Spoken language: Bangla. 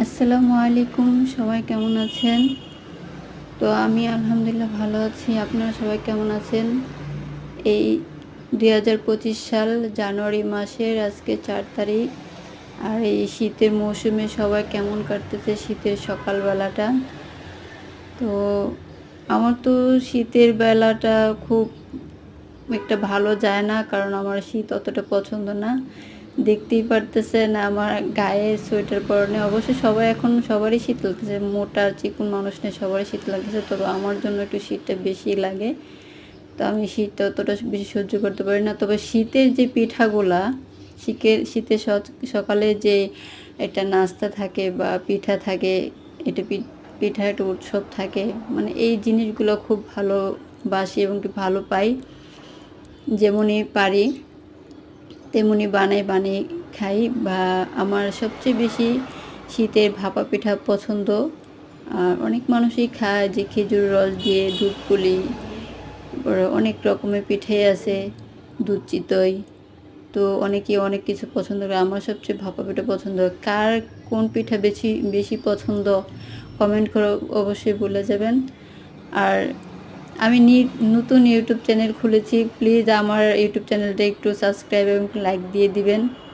আসসালামু আলাইকুম, সবাই কেমন আছেন? তো আমি আলহামদুলিল্লাহ ভালো আছি। আপনারা সবাই কেমন আছেন? এই ২০২৫ সাল জানুয়ারি মাসের আজকে ৪ তারিখ। আর এই শীতের মৌসুমে সবাই কেমন কাটতেছে শীতের সকালবেলাটা। তো আমার তো শীতের বেলাটা খুব একটা ভালো যায় না, কারণ আমার শীত অতটা পছন্দ না। দেখতেই পারতেছেন আমার গায়ে সোয়েটার পরনে। অবশ্যই সবাই এখন সবারই শীত লাগতেছে, মোটা চিকন মানুষ নেই, সবারই শীত লাগতেছে। তবে আমার জন্য একটু শীতটা বেশি লাগে। তো আমি শীতটা অতটা বেশি সহ্য করতে পারি না। তবে শীতের যে পিঠাগুলা, শীতের সকালে যে একটা নাস্তা থাকে বা পিঠা থাকে, এটা পিঠার একটা উৎসব থাকে, মানে এই জিনিসগুলো খুব ভালোবাসি এবং কি ভালো পাই। যেমনই পারি তেমনি বানিয়ে খাই। বা আমার সবচেয়ে বেশি শীতের ভাপা পিঠা পছন্দ। আর অনেক মানুষই খায় যে খেজুর রস দিয়ে দুধ পুলি, অনেক রকমের পিঠাই আছে, দুধ চিতই। তো অনেকেই অনেক কিছু পছন্দ করে। আমার সবচেয়ে ভাপা পিঠা পছন্দ। কার কোন পিঠা বেশি বেশি পছন্দ কমেন্ট করে অবশ্যই বলে যাবেন। আর আমি নতুন ইউটিউব চ্যানেল খুলেছি, প্লিজ আমার ইউটিউব চ্যানেলটা একটু সাবস্ক্রাইব এবং লাইক দিয়ে দিবেন।